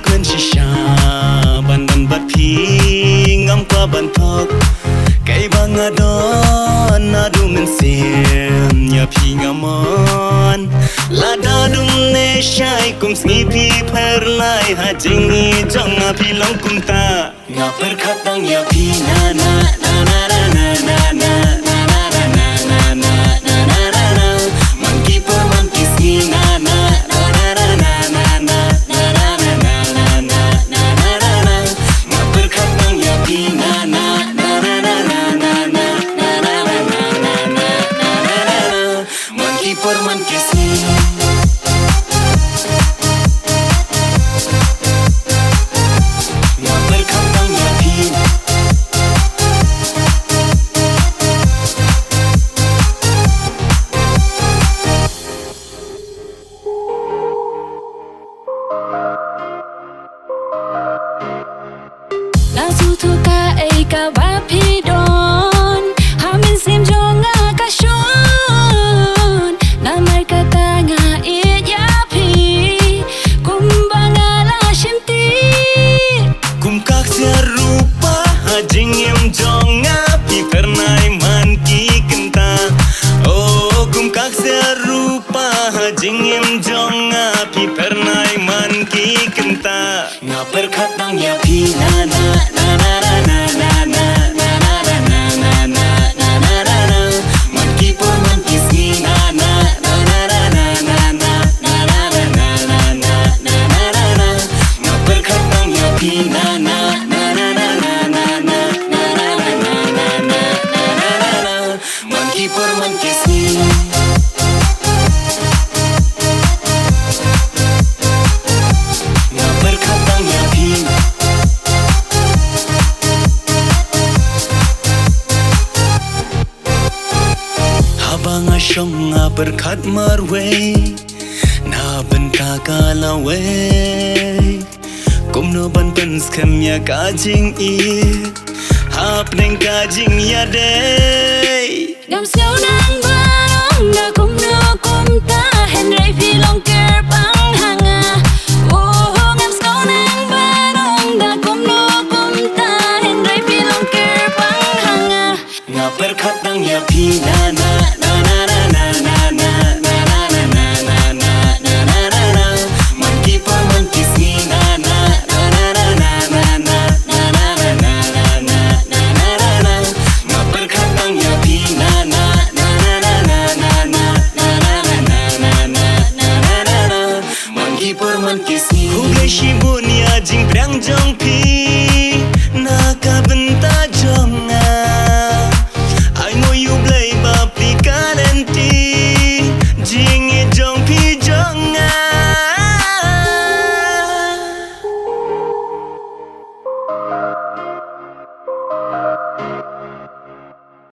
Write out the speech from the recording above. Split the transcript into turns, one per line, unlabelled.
quên chỉ xa bàn đàn bát phi ngắm qua bàn thọc cây băng ở đó na du mình xem nhà phi ngắm on la da dum ne shai kum sni phi phar lai ha jingi jong phi long kum ta nga per khatang ya phi na na na na na na na Jingim jonga pi pernai man ki kenta nga perkhatang ya pi na na na na na na na na na na na na man ki por man ki si na na na na na na na na na na na nga perkhatang ya pi na na na na na na na na na man ki por man ki si Shong nga berkat marwe na benta kalawe kum no ban pen skem ya kajing I hap neng kajing ya day
ngam siêu nang ba na kum no